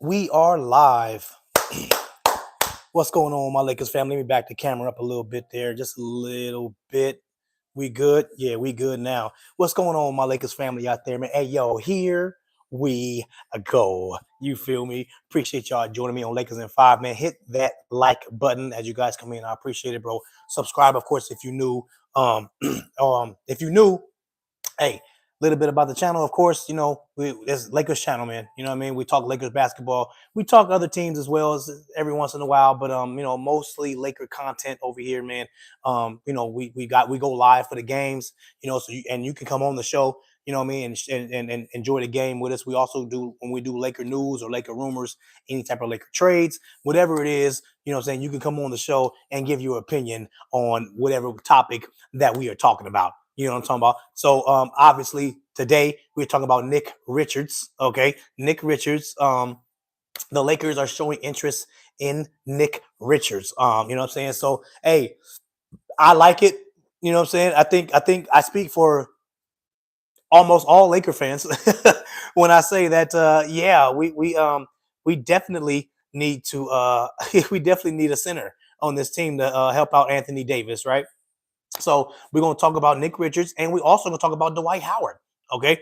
We are live. What's going on, my Lakers family? Let me back the camera up a little bit there, just a little bit. We good? Yeah, we good now. What's going on, my Lakers family out there, man? Hey, yo, here we go. You feel me? Appreciate y'all joining me on Lakers in 5, man. Hit that like button as you guys come in. I appreciate it, bro. Subscribe, of course, if you new. If you new, hey, a little bit about the channel, of course. It's Lakers channel, man. You know what I mean? We talk Lakers basketball. We talk other teams as well as every once in a while, but mostly Laker content over here, man. We go live for the games, so you can come on the show, you know what I mean, and enjoy the game with us. We also do, when we do Laker news or Laker rumors, any type of Laker trades, whatever it is, you know what I'm saying, you can come on the show and give your opinion on whatever topic that we are talking about. You know what I'm talking about? So obviously today we're talking about Nick Richards. Okay. Nick Richards. The Lakers are showing interest in Nick Richards. You know what I'm saying? So hey, I like it. You know what I'm saying? I think I speak for almost all Laker fans when I say that yeah, we definitely need to we definitely need a center on this team to help out Anthony Davis, right? So we're going to talk about Nick Richards, and we also going to talk about Dwight Howard. Okay,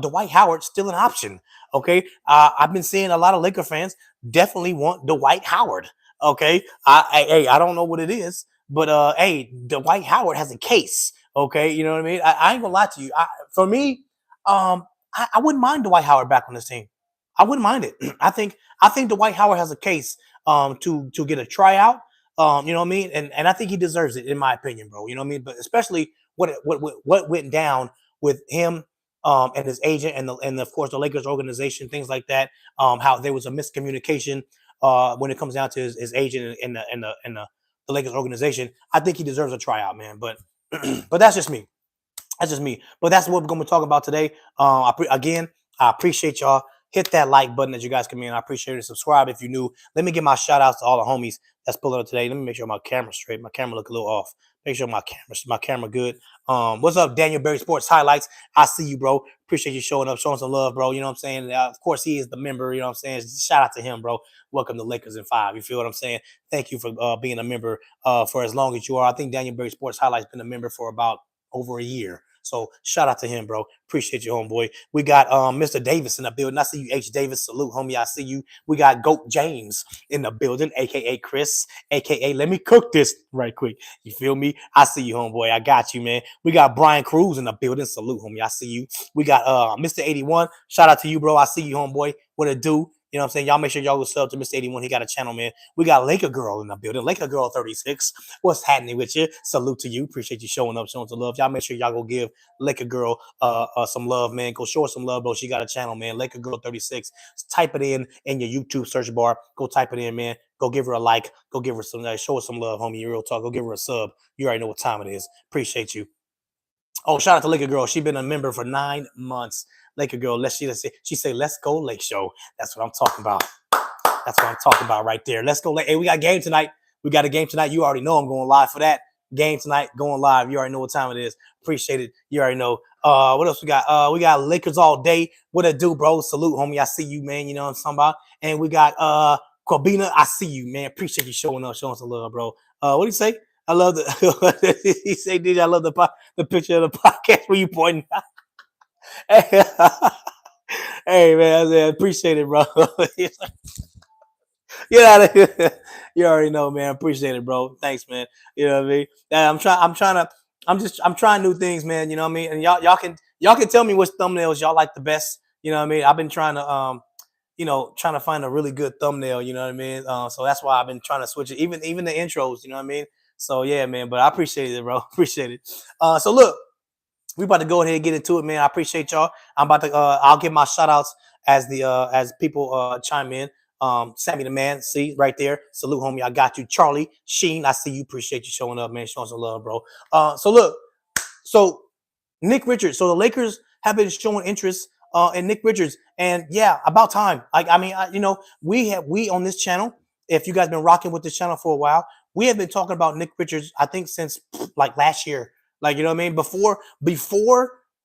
Dwight Howard still an option. Okay, I've been seeing a lot of Laker fans definitely want Dwight Howard. Okay, I don't know what it is, but hey, Dwight Howard has a case. Okay, you know what I mean. I ain't gonna lie to you. For me, I wouldn't mind Dwight Howard back on this team. I wouldn't mind it. I think Dwight Howard has a case to get a tryout. You know what I mean? And I think he deserves it, in my opinion, bro. You know what I mean? But especially what went down with him and his agent and of course the Lakers organization, things like that. How there was a miscommunication when it comes down to his agent and the Lakers organization. I think he deserves a tryout, man. But but that's just me. That's just me. But that's what we're going to talk about today. Again, I appreciate y'all. Hit that like button as you guys come in. I appreciate it. Subscribe if you're new. Let me give my shout outs to all the homies that's pulling up today. Let me make sure my camera's straight. My camera look a little off. Make sure my camera good. What's up, Daniel Berry Sports Highlights? I see you, bro. Appreciate you showing up, showing some love, bro. You know what I'm saying? Of course, he is the member. You know what I'm saying? Shout out to him, bro. Welcome to Lakers in 5. You feel what I'm saying? Thank you for being a member for as long as you are. I think Daniel Berry Sports Highlights been a member for about over a year. So shout out to him, bro. Appreciate you, homeboy. We got Mr. Davis in the building. I see you, H. Davis. Salute, homie. I see you. We got Goat James in the building, aka Chris, aka let me cook this right quick. You feel me? I see you, homeboy. I got you, man. We got Brian Cruz in the building. Salute, homie. I see you. We got Mr. 81. Shout out to you, bro. I see you, homeboy. What it do? You know what I'm saying? Y'all make sure y'all go sub to Mr. 81. He got a channel, man. We got Laker Girl in the building. Laker Girl 36. What's happening with you? Salute to you. Appreciate you showing up, showing some love. Y'all make sure y'all go give Laker Girl some love, man. Go show her some love, bro. She got a channel, man. Laker Girl 36. Type it in your YouTube search bar. Go type it in, man. Go give her a like. Go give her some, show her some love, homie. Real talk. Go give her a sub. You already know what time it is. Appreciate you. Oh, shout out to Laker Girl. She's been a member for 9 months. Laker Girl, she say, let's go Lake Show. That's what I'm talking about. That's what I'm talking about right there. Let's go. Hey, we got a game tonight. We got a game tonight. You already know I'm going live for that. Game tonight, going live. You already know what time it is. Appreciate it. You already know. What else we got? We got Lakers all day. What it do, bro? Salute, homie. I see you, man. You know what I'm talking about. And we got Corbina. I see you, man. Appreciate you showing up, showing some love, bro. What do you say? I love the. He say, "DJ, I love the picture of the podcast where you pointing." Hey, hey, man, I appreciate it, bro. Get out of here. You already know, man. Appreciate it, bro. Thanks, man. You know what I mean? I'm trying new things, man. You know what I mean? And y'all can tell me which thumbnails y'all like the best. You know what I mean? I've been trying to trying to find a really good thumbnail. You know what I mean? So that's why I've been trying to switch it. Even the intros. You know what I mean? So yeah, man. But I appreciate it, bro. Appreciate it. So look, we about to go ahead and get into it, man. I appreciate y'all. I'm about to. I'll give my shout outs as people chime in. Sammy the man, see right there. Salute, homie. I got you. Charlie Sheen, I see you. Appreciate you showing up, man. Showing some love, bro. So look, so Nick Richards. So the Lakers have been showing interest in Nick Richards, and yeah, about time. We on this channel. If you guys been rocking with this channel for a while, we have been talking about Nick Richards. I think since like last year. Like, you know what I mean? Before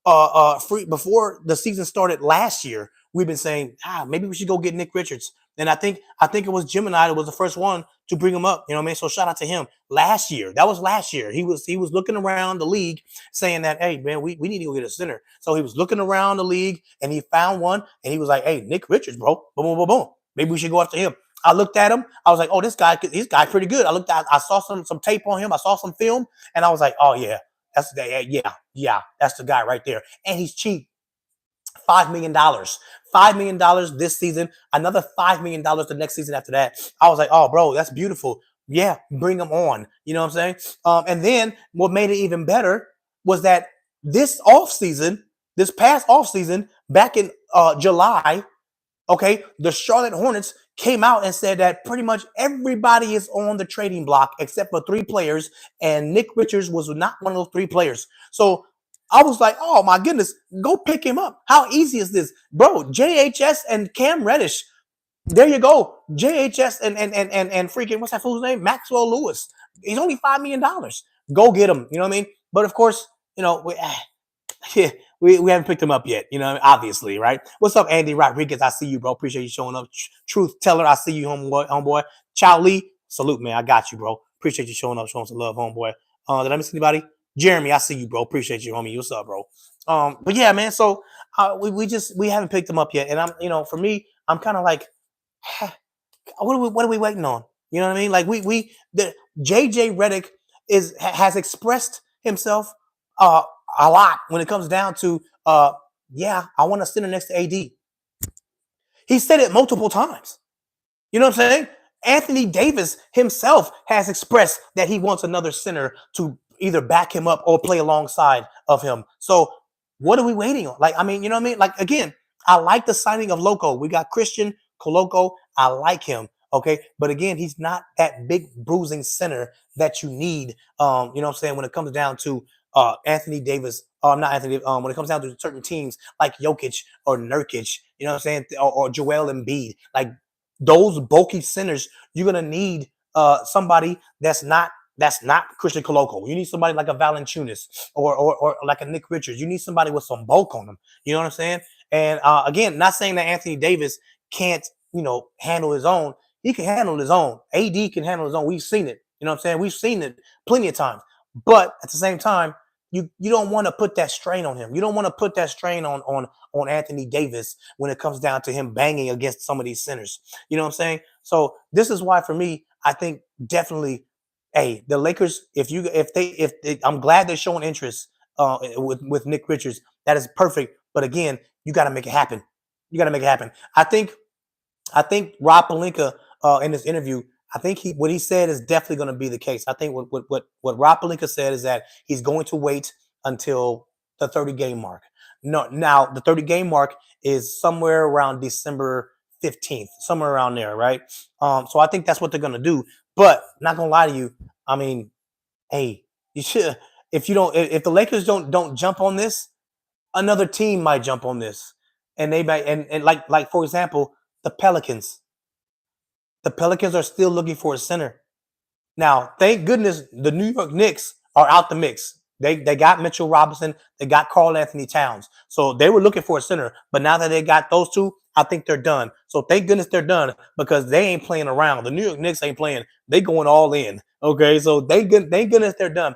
the season started last year, we've been saying, maybe we should go get Nick Richards. And I think it was Gemini that was the first one to bring him up. You know what I mean? So shout out to him. Last year, that was last year. He was looking around the league saying that, hey man, we need to go get a center. So he was looking around the league and he found one and he was like, hey, Nick Richards, bro. Boom, boom, boom, boom. Maybe we should go after him. I looked at him. I was like, oh, this guy pretty good. I saw some tape on him. I saw some film, and I was like, oh yeah, that's the guy right there. And he's cheap. $5 million. $5 million this season, another $5 million the next season after that. I was like, oh, bro, that's beautiful. Yeah, bring them on. You know what I'm saying? And then what made it even better was that this offseason, this past offseason, back in July, okay, the Charlotte Hornets came out and said that pretty much everybody is on the trading block except for 3 players, and Nick Richards was not one of those 3 players. So I was like, oh my goodness, go pick him up. How easy is this? Bro, JHS and Cam Reddish. There you go. JHS and freaking, what's that fool's name? Maxwell Lewis. He's only $5 million. Go get him. You know what I mean? But of course, yeah, we haven't picked him up yet, obviously, right? What's up, Andy Rodriguez? I see you, bro. Appreciate you showing up. Truth Teller, I see you, homeboy. Chow Lee, salute, man. I got you, bro. Appreciate you showing up, showing some love, homeboy. Did I miss anybody? Jeremy, I see you, bro. Appreciate you, homie. What's up, bro? But yeah, man. So we haven't picked him up yet, and for me, I'm kind of like, what are we waiting on? You know what I mean? Like the JJ Redick has expressed himself a lot when it comes down to yeah, I want to sit next to AD. He said it multiple times. You know what I'm saying? Anthony Davis himself has expressed that he wants another center to either back him up or play alongside of him. So what are we waiting on? Like, I mean, you know what I mean? Like, again, I like the signing of Loco. We got Christian Koloko. I like him. Okay. But again, he's not that big bruising center that you need. You know what I'm saying? When it comes down to Anthony Davis, not Anthony, when it comes down to certain teams like Jokic or Nurkic, you know what I'm saying? Or Joel Embiid, like those bulky centers, you're going to need somebody that's not Christian Koloko. You need somebody like a Valanciunas or like a Nick Richards. You need somebody with some bulk on them. You know what I'm saying? And again, not saying that Anthony Davis can't, handle his own. He can handle his own. AD can handle his own. We've seen it. You know what I'm saying? We've seen it plenty of times. But at the same time, you don't want to put that strain on him. You don't want to put that strain on Anthony Davis when it comes down to him banging against some of these centers. You know what I'm saying? So this is why, for me, I think definitely, hey, the Lakers, I'm glad they're showing interest with Nick Richards. That is perfect. But again, you got to make it happen. You got to make it happen. I think Rob Pelinka in this interview, I think what he said is definitely going to be the case. I think what Rob Pelinka said is that he's going to wait until the 30-game mark. No, now the 30-game mark is somewhere around December 15th, somewhere around there, right? So I think that's what they're going to do. But not going to lie to you, I mean, hey, you should if the Lakers don't jump on this, another team might jump on this, and they might and like for example, the Pelicans. The Pelicans are still looking for a center. Now, thank goodness the New York Knicks are out the mix. They got Mitchell Robinson. They got Karl Anthony Towns. So they were looking for a center. But now that they got those two, I think they're done. So thank goodness they're done because they ain't playing around. The New York Knicks ain't playing. They going all in. Okay, so thank goodness they're done.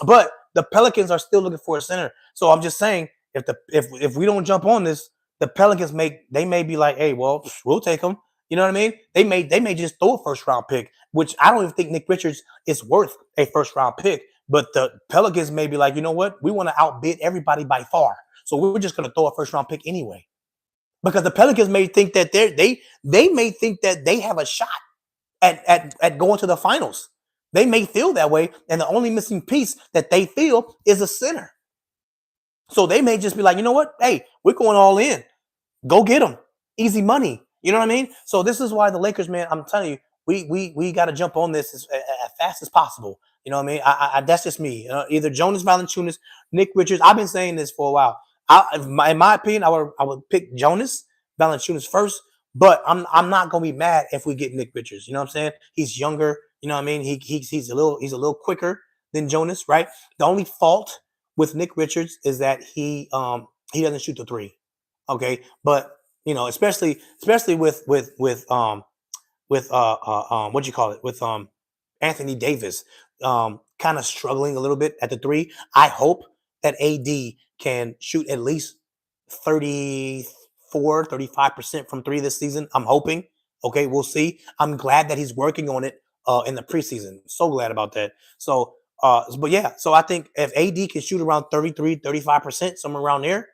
But the Pelicans are still looking for a center. So I'm just saying, if we don't jump on this, the Pelicans may be like, hey, well, we'll take them. You know what I mean? They may just throw a first-round pick, which I don't even think Nick Richards is worth a first-round pick. But the Pelicans may be like, you know what? We want to outbid everybody by far. So we're just going to throw a first-round pick anyway. Because the Pelicans may think that they may think that they have a shot at going to the finals. They may feel that way, and the only missing piece that they feel is a center. So they may just be like, you know what? Hey, we're going all in. Go get them. Easy money. You know what I mean? So this is why the Lakers, man, I'm telling you, we got to jump on this as fast as possible. You know what I mean? I that's just me. Either Jonas Valanciunas, Nick Richards. I've been saying this for a while. In my opinion, I would pick Jonas Valanciunas first, but I'm not gonna be mad if we get Nick Richards. You know what I'm saying? He's younger. You know what I mean? He's a little quicker than Jonas, right? The only fault with Nick Richards is that he doesn't shoot the three. Okay, but Especially with what you call it, with Anthony Davis kind of struggling a little bit at the three. I hope that AD can shoot at least 34, 35% from three this season. I'm hoping. Okay, we'll see. I'm glad that he's working on it in the preseason. So glad about that. So but yeah, so I think if AD can shoot around 33, 35%, somewhere around there,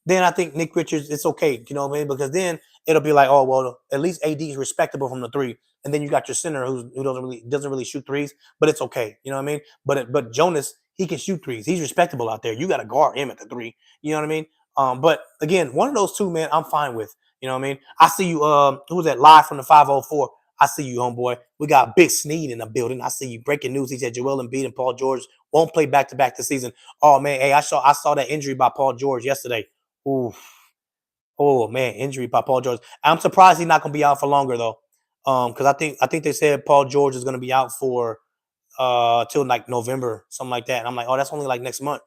then I think Nick Richards, it's okay. You know what I mean? Because then it'll be like, oh well, at least AD is respectable from the three, and then you got your center who doesn't really shoot threes, but it's okay. You know what I mean? But Jonas, he can shoot threes. He's respectable out there. You got to guard him at the three. You know what I mean? But again, one of those two, man, I'm fine with. You know what I mean? I see you. Who was that live from the 504? I see you, homeboy. We got Big Sneed in the building. I see you. Breaking news. He said Joel Embiid and Paul George won't play back to back this season. Oh man, hey, I saw that injury by Paul George yesterday. Ooh, oh man, injury by Paul George. I'm surprised he's not going to be out for longer though, because I think they said Paul George is going to be out for till like November, something like that. And I'm like, oh, that's only like next month.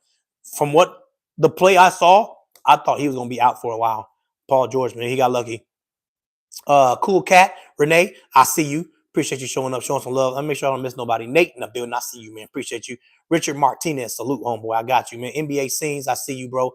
From what the play I saw, I thought he was going to be out for a while. Paul George, man, he got lucky. Cool cat, Renee, I see you. Appreciate you showing up, showing some love. Let me make sure I don't miss nobody. Nate in the building, I see you, man. Appreciate you. Richard Martinez, salute, homeboy. I got you, man. NBA scenes, I see you, bro.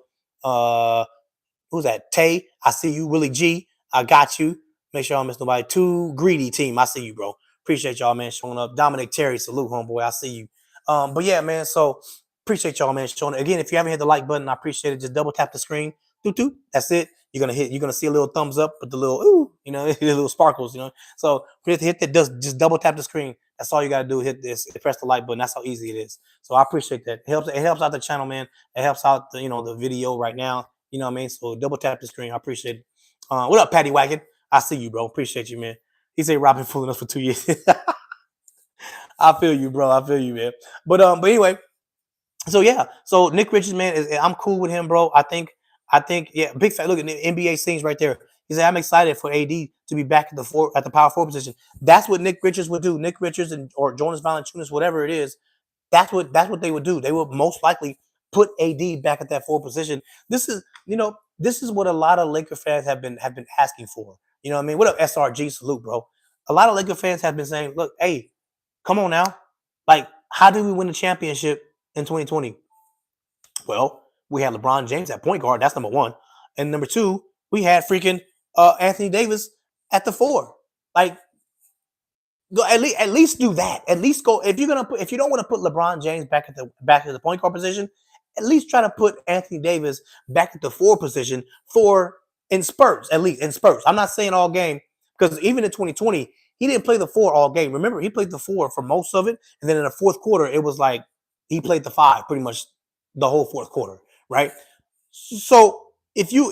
Who's that? Tay, I see you. Willie G, I got you. Make sure I don't miss nobody. Too greedy team, I see you, bro. Appreciate y'all, man, showing up. Dominic Terry, salute, homeboy. I see you. But yeah, man. So appreciate y'all, man, showing up. Again, if you haven't hit the like button, I appreciate it. Just double tap the screen. Doot, doot. That's it. You're gonna see a little thumbs up with the little ooh, the little sparkles, So hit that. Just double tap the screen. That's all you gotta do. Hit this, press the like button. That's how easy it is. So I appreciate that. It helps out the channel, man. It helps out the video right now. You know what I mean? So double tap the screen. I appreciate it. What up, Patty Wagon? I see you, bro. Appreciate you, man. He said Robin fooling us for 2 years. I feel you, bro. I feel you, man. But anyway, so yeah. So Nick Richards, man, I'm cool with him, bro. I think, yeah, big fan. Look at the NBA scenes right there. He said, I'm excited for AD to be back at the power forward position. That's what Nick Richards would do. Nick Richards or Jonas Valanciunas, whatever it is, that's what they would do. They would most likely put AD back at that forward position. This is what a lot of Laker fans have been asking for. You know what I mean? What up, SRG? Salute, bro. A lot of Laker fans have been saying, look, hey, come on now. Like, how did we win the championship in 2020? Well, we had LeBron James at point guard. That's number one. And number two, we had freaking Anthony Davis at the four. Like, go at least do that. At least go if you don't want to put LeBron James back at the point guard position, at least try to put Anthony Davis back at the four position for in spurts. At least in spurts. I'm not saying all game because even in 2020 he didn't play the four all game. Remember, he played the four for most of it, and then in the fourth quarter it was like he played the five pretty much the whole fourth quarter, right? So if you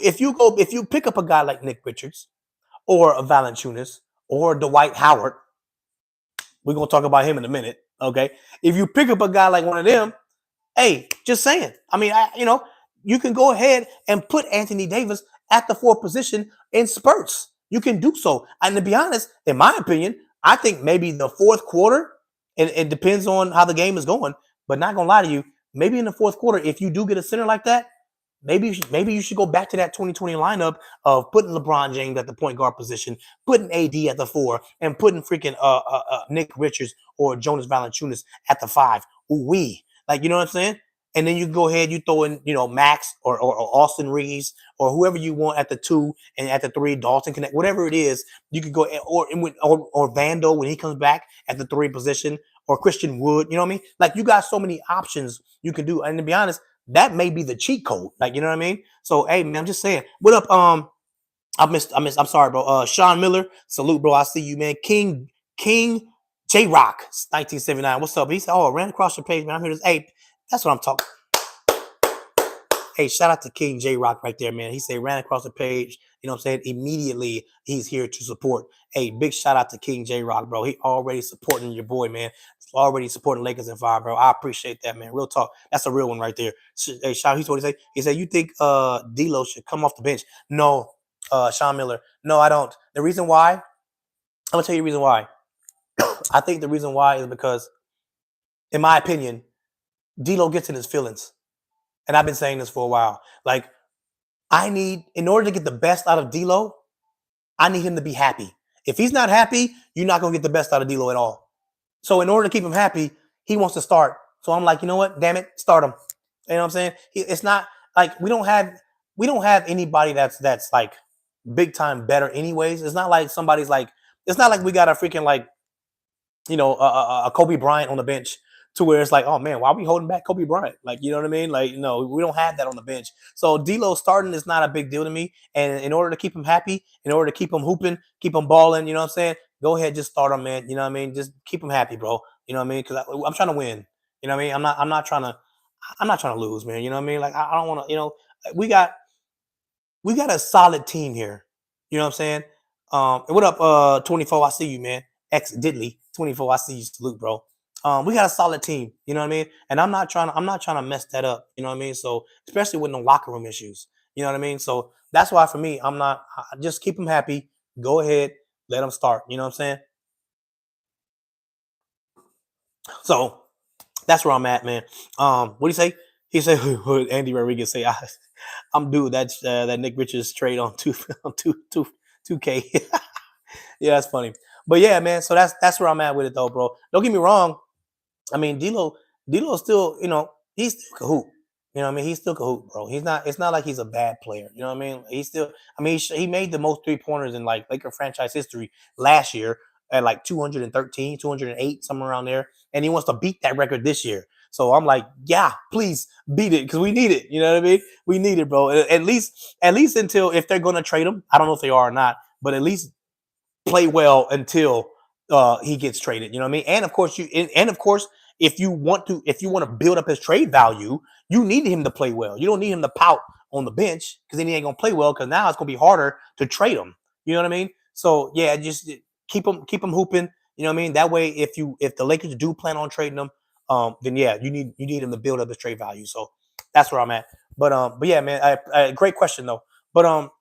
pick up a guy like Nick Richards or a Valanciunas or Dwight Howard, we're gonna talk about him in a minute, okay? If you pick up a guy like one of them, hey, just saying. I mean, you can go ahead and put Anthony Davis at the fourth position in spurts. You can do so. And to be honest, in my opinion, I think maybe the fourth quarter, and it depends on how the game is going, but not gonna lie to you, maybe in the fourth quarter, if you do get a center like that, maybe you should go back to that 2020 lineup of putting LeBron James at the point guard position, putting AD at the four, and putting freaking Nick Richards or Jonas Valanciunas at the five. Ooh-wee. Like, you know what I'm saying? And then you go ahead, you throw in, Max or Austin Reeves or whoever you want at the two, and at the three, Dalton Connect, whatever it is, you could go or Vando when he comes back at the three position, or Christian Wood. You know what I mean? Like, you got so many options you can do. And to be honest, that may be the cheat code. Like, you know what I mean? So, hey, man, I'm just saying. What up? I'm sorry, bro. Sean Miller, salute, bro. I see you, man. King J Rock, 1979. What's up? He said, "Oh, I ran across your page, man. I'm here." Hey, that's what I'm talking. Hey, shout out to King J Rock right there, man. He said ran across the page. You know what I'm saying? Immediately, he's here to support. Hey, big shout out to King J Rock, bro. He already supporting your boy, man. Already supporting Lakers and Fire, bro. I appreciate that, man. Real talk. That's a real one right there. Hey, Sean, he's what he say. He said, "You think D'Lo should come off the bench?" No, Sean Miller. No, I don't. The reason why, I'm gonna tell you the reason why. I think the reason why is because, in my opinion, D'Lo gets in his feelings. And I've been saying this for a while. Like, in order to get the best out of D'Lo, I need him to be happy. If he's not happy, you're not gonna get the best out of D'Lo at all. So in order to keep him happy, he wants to start. So I'm like, you know what? Damn it, start him. You know what I'm saying? It's not like we don't have anybody that's like big time better anyways. It's not like somebody's like it's not like we got a freaking like a Kobe Bryant on the bench to where it's like, oh man, why are we holding back Kobe Bryant? Like, you know what I mean? Like, no, we don't have that on the bench. So D'Lo starting is not a big deal to me. And in order to keep him happy, in order to keep him hooping, keep him balling, you know what I'm saying? Go ahead, just start him, man. You know what I mean? Just keep him happy, bro. You know what I mean? Because I'm trying to win. You know what I mean? I'm not trying to lose, man. You know what I mean? Like, I don't want to. We got we got a solid team here. You know what I'm saying? What up, 24? I see you, man. Ex Diddley, 24. I see you, salute, bro. We got a solid team. You know what I mean? And I'm not trying to mess that up. You know what I mean? So especially with no locker room issues. You know what I mean? So that's why for me, I'm not. Just keep them happy. Go ahead, let them start. You know what I'm saying? So that's where I'm at, man. What do you say? He said, Andy Rodriguez say, I'm due that Nick Richards trade on two on two K. Yeah, that's funny. But yeah, man. So that's where I'm at with it, though, bro. Don't get me wrong. I mean, D'Lo still, he's still Kahoot. You know what I mean? He's still Kahoot, bro. He's not. It's not like he's a bad player. You know what I mean? He's still. I mean, he made the most 3-pointers in like Laker franchise history last year at like 213, 208, somewhere around there, and he wants to beat that record this year. So I'm like, yeah, please beat it because we need it. You know what I mean? We need it, bro. At least until if they're gonna trade him, I don't know if they are or not, but at least play well until he gets traded. You know what I mean? And of course, if you want to build up his trade value, you need him to play well. You don't need him to pout on the bench because then he ain't gonna play well. Because now it's gonna be harder to trade him. You know what I mean? So yeah, just keep him hooping. You know what I mean? That way, if the Lakers do plan on trading him, then yeah, you need him to build up his trade value. So that's where I'm at. But yeah, man, great question though. But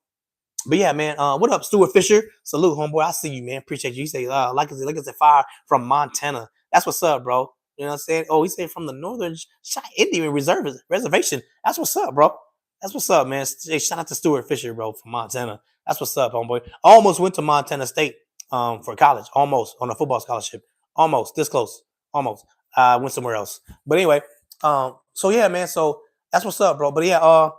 yeah, man. What up, Stuart Fisher? Salute, homeboy. I see you, man. Appreciate you. You say, like it's a fire from Montana. That's what's up, bro. You know what I'm saying? Oh, he said from the Northern Indian Reservation. That's what's up, bro. That's what's up, man. Hey, shout out to Stuart Fisher, bro, from Montana. That's what's up, homeboy. I almost went to Montana State for college, almost on a football scholarship. Almost this close. Almost. I went somewhere else. But anyway, so yeah, man. So that's what's up, bro. But yeah,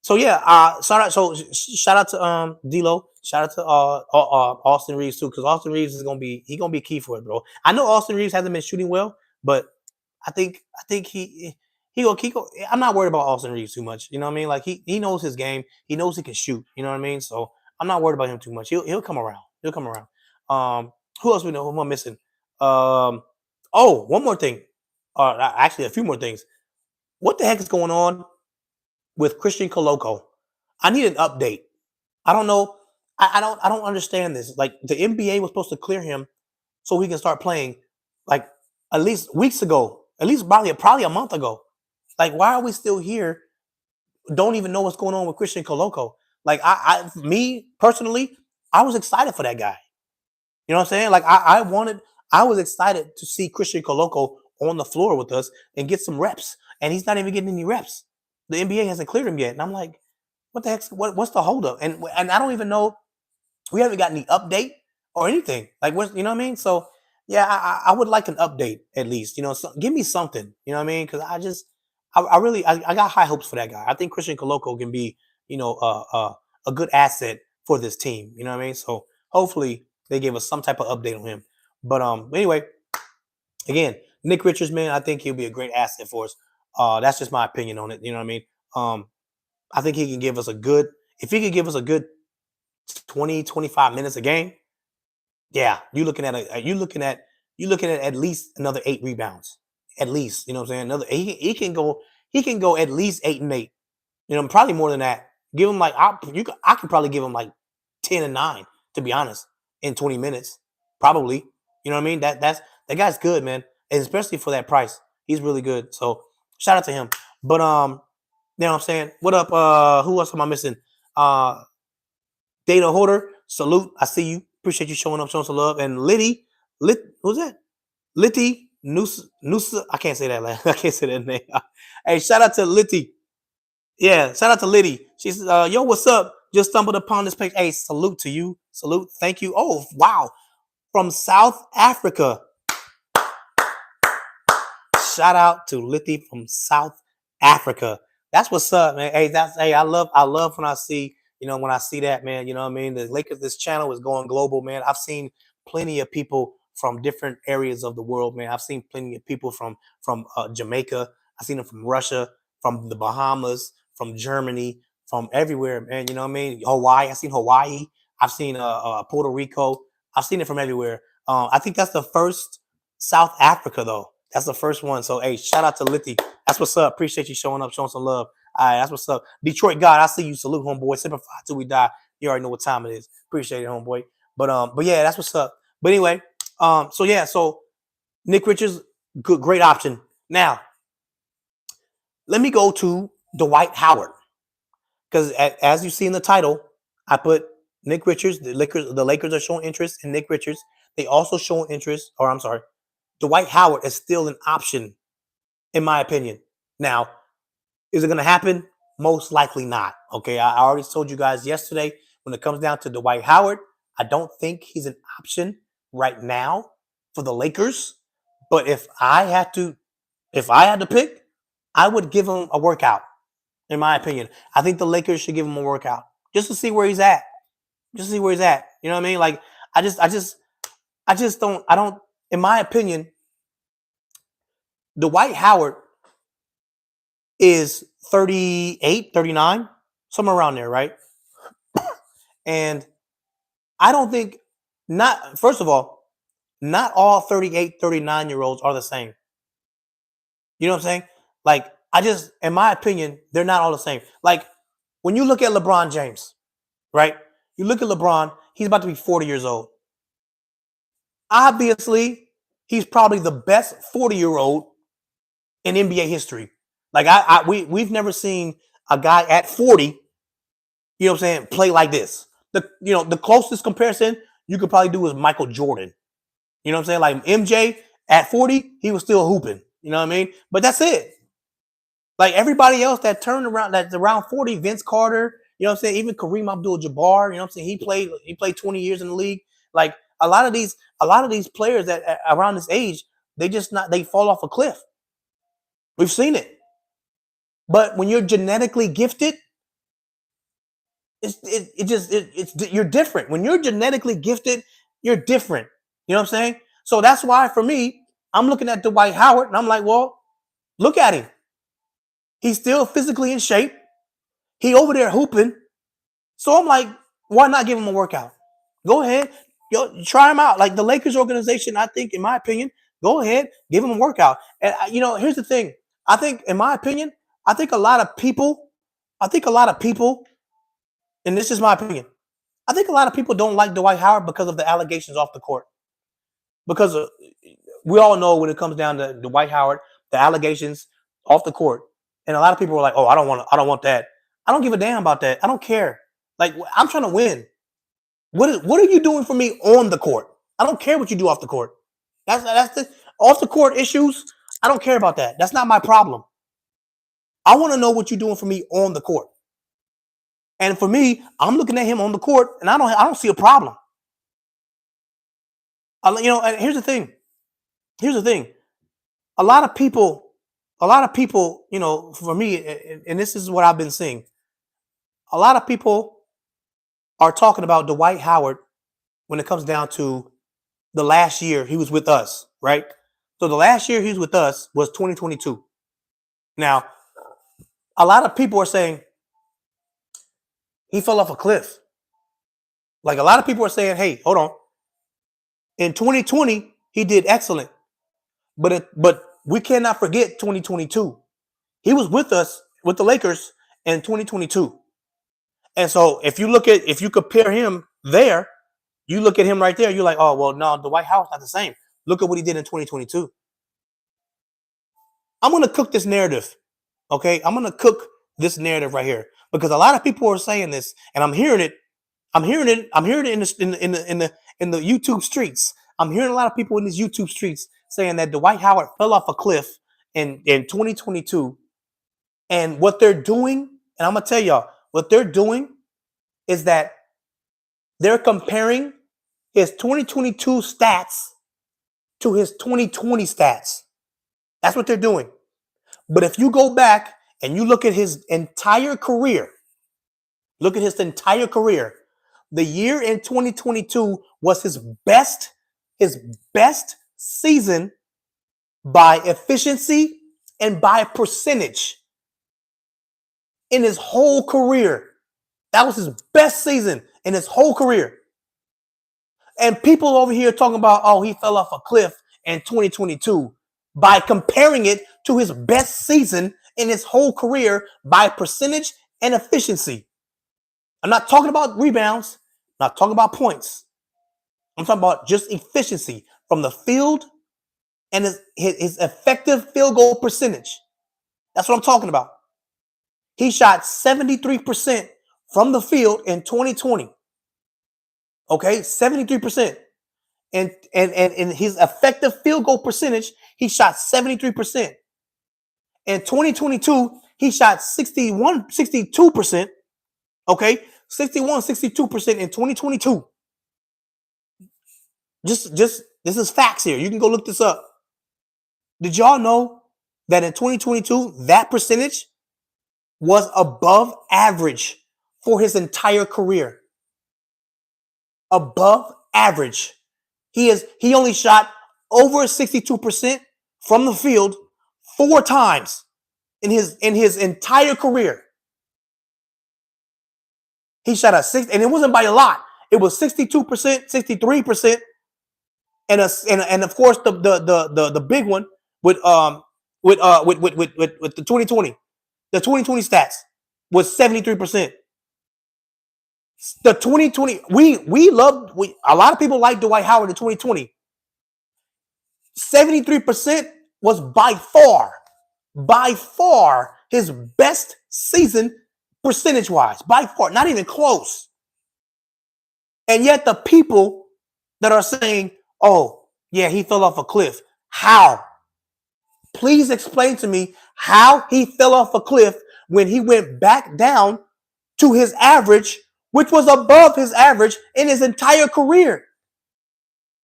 so yeah, shout out to D'Lo, shout out to Austin Reeves too, because Austin Reeves is gonna be key for it, bro. I know Austin Reeves hasn't been shooting well, but I think he go keep. I'm not worried about Austin Reeves too much. You know what I mean? Like he knows his game. He knows he can shoot. You know what I mean? So I'm not worried about him too much. He'll come around. He'll come around. Who else we know? Who am I missing? One more thing. Actually, a few more things. What the heck is going on with Christian Coloco? I need an update. I don't know. I don't understand this. Like the NBA was supposed to clear him so he can start playing like at least weeks ago, at least probably a month ago. Like, why are we still here? Don't even know what's going on with Christian Coloco. Like me personally, I was excited for that guy. You know what I'm saying? Like I was excited to see Christian Coloco on the floor with us and get some reps. And he's not even getting any reps. The NBA hasn't cleared him yet. And I'm like, what the heck? What's the holdup? And I don't even know. We haven't got any update or anything. Like what, you know what I mean? So yeah, I would like an update at least. Give me something. You know what I mean? Because I really I got high hopes for that guy. I think Christian Coloco can be a good asset for this team. You know what I mean? So hopefully they give us some type of update on him. But anyway, again, Nick Richards, man, I think he'll be a great asset for us. That's just my opinion on it. You know what I mean? I think he can give us if he could give us a good 20, 25 minutes a game, yeah, you looking at least another 8 rebounds. At least, you know what I'm saying? He can go at least 8 and 8. Probably more than that. Give him like I could probably give him like 10 and 9, to be honest, in 20 minutes. Probably. You know what I mean? That guy's good, man. And especially for that price. He's really good. So shout out to him. But you know what I'm saying? What up? Who else am I missing? Data Holder, salute. I see you. Appreciate you showing up, showing some love. And who's that? Litty Nusa. I can't say that. I can't say that name. Hey, shout out to Litty. Yeah, shout out to Liddy. She says, yo, what's up? Just stumbled upon this page. Hey, salute to you. Salute. Thank you. Oh, wow. From South Africa. Shout out to Lithy from South Africa. That's what's up, man. Hey, I love when I see, when I see that, man. You know what I mean? The Lakers, this channel is going global, man. I've seen plenty of people from different areas of the world, man. I've seen plenty of people from Jamaica. I've seen them from Russia, from the Bahamas, from Germany, from everywhere, man. You know what I mean? Hawaii. I've seen Hawaii. I've seen Puerto Rico. I've seen it from everywhere. I think that's the first South Africa, though. That's the first one. So, hey, shout out to Lithy. That's what's up. Appreciate you showing up, showing some love. All right, that's what's up. Detroit God, I see you. Salute, homeboy. Simplify till we die. You already know what time it is. Appreciate it, homeboy. But yeah, that's what's up. But anyway, so Nick Richards, good, great option. Now, let me go to Dwight Howard. Because as you see in the title, I put Nick Richards. The Lakers are showing interest in Nick Richards. They also show interest, or I'm sorry, Dwight Howard is still an option, in my opinion. Now, is it going to happen? Most likely not. Okay, I already told you guys yesterday, when it comes down to Dwight Howard, I don't think he's an option right now for the Lakers. But if I had to pick, I would give him a workout, in my opinion. I think the Lakers should give him a workout just to see where he's at. Just to see where he's at. You know what I mean? Like, I don't, in my opinion, Dwight Howard is 38, 39, somewhere around there, right? And I don't think, first of all, not all 38, 39-year-olds are the same. You know what I'm saying? Like, in my opinion, they're not all the same. Like, when you look at LeBron James, right? You look at LeBron, he's about to be 40 years old. Obviously, he's probably the best 40-year-old in NBA history. Like, we've never seen a guy at 40, you know what I'm saying, play like this. The closest comparison you could probably do is Michael Jordan. You know what I'm saying? Like, MJ at 40, he was still hooping. You know what I mean? But that's it. Like, everybody else that's around 40, Vince Carter, you know what I'm saying? Even Kareem Abdul-Jabbar, you know what I'm saying? He played 20 years in the league. Like, a lot of these players that around this age, they fall off a cliff. We've seen it. But when you're genetically gifted, you're different. When you're genetically gifted, you're different. You know what I'm saying? So that's why, for me, I'm looking at Dwight Howard and I'm like, well, look at him. He's still physically in shape. He over there hooping. So I'm like, why not give him a workout? Go ahead. Try him out. Like, the Lakers organization, I think, in my opinion, go ahead, give him a workout. And, here's the thing. I think, in my opinion, I think a lot of people, and this is my opinion, I think a lot of people don't like Dwight Howard because of the allegations off the court. Because we all know, when it comes down to Dwight Howard, the allegations off the court, and a lot of people are like, "Oh, I don't want that." I don't give a damn about that. I don't care. Like, I'm trying to win. What are you doing for me on the court? I don't care what you do off the court. That's the off the court issues. I don't care about that. That's not my problem. I want to know what you're doing for me on the court. And for me, I'm looking at him on the court, and I don't see a problem. And here's the thing. A lot of people, for me, and this is what I've been seeing. A lot of people are talking about Dwight Howard when it comes down to the last year he was with us, right? So the last year he was with us was 2022. Now, a lot of people are saying he fell off a cliff. Like, a lot of people are saying, hey, hold on. In 2020, he did excellent. But we cannot forget 2022. He was with us, with the Lakers, in 2022. And so if you compare him there, you look at him right there, you're like, oh, well, no, Dwight Howard's not the same. Look at what he did in 2022. I'm going to cook this narrative, okay? I'm going to cook this narrative right here, because a lot of people are saying this, and I'm hearing it. I'm hearing it in the YouTube streets. I'm hearing a lot of people in these YouTube streets saying that Dwight Howard fell off a cliff in 2022, and what they're doing And I'm going to tell y'all, what they're doing is that they're comparing his 2022 stats to his 2020 stats. That's what they're doing. But if you go back and you look at his entire career, the year in 2022 was his best season by efficiency and by percentage in his whole career. That was his best season in his whole career. And people over here talking about, oh, he fell off a cliff in 2022 by comparing it to his best season in his whole career by percentage and efficiency. I'm not talking about rebounds. I'm not talking about points. I'm talking about just efficiency from the field and his effective field goal percentage. That's what I'm talking about. He shot 73% from the field in 2020. Okay, 73%. And in his effective field goal percentage, he shot 73%. In 2022, he shot 62%. Okay, 62% in 2022. Just this is facts here. You can go look this up. Did y'all know that in 2022, that percentage was above average for his entire career? Above average. He only shot over 62% from the field 4 times in his entire career. He shot a 6, and it wasn't by a lot. It was 62%, 63%, and of course the big one with the 2020. The 2020 stats was 73%. The 2020, a lot of people like Dwight Howard in 2020. 73% was by far his best season percentage-wise. By far, not even close. And yet the people that are saying, oh, yeah, he fell off a cliff. How? Please explain to me how he fell off a cliff when he went back down to his average, which was above his average in his entire career.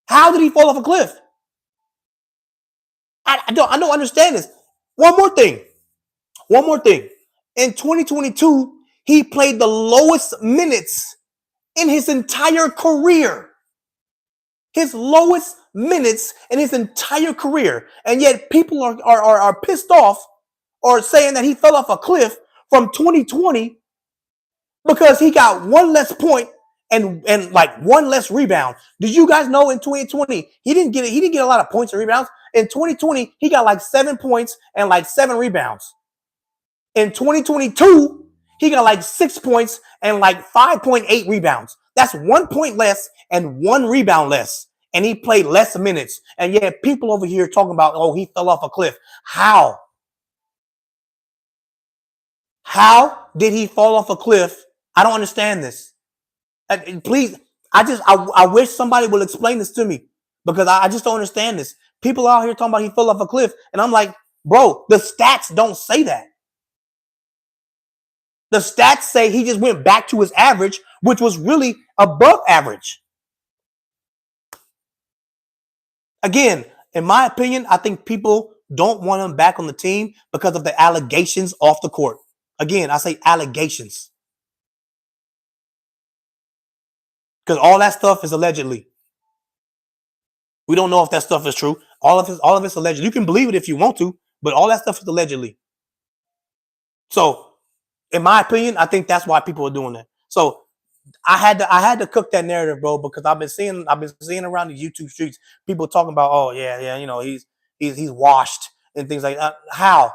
How did he fall off a cliff? I don't understand this. One more thing. In 2022, he played the lowest minutes in his entire career. His lowest minutes in his entire career. And yet people are pissed off or saying that he fell off a cliff from 2020 because he got one less point and like one less rebound. Did you guys know in 2020 he didn't get a lot of points and rebounds? In 2020, he got like 7 points and like 7 rebounds. In 2022, he got like 6 points and like 5.8 rebounds. That's 1 point less and 1 rebound less. And he played less minutes. And yet people over here talking about, oh, he fell off a cliff. How? How did he fall off a cliff? I don't understand this. Please, I wish somebody would explain this to me because I just don't understand this. People out here talking about he fell off a cliff. And I'm like, bro, the stats don't say that. The stats say he just went back to his average, which was really above average. Again, in my opinion, I think people don't want him back on the team because of the allegations off the court. Again, I say allegations. Because all that stuff is allegedly. We don't know if that stuff is true. All of it's alleged. You can believe it if you want to, but all that stuff is allegedly. So, in my opinion, I think that's why people are doing that. So, I had to cook that narrative, bro, because I've been seeing around the YouTube streets people talking about, oh yeah, you know, he's washed and things like that. How?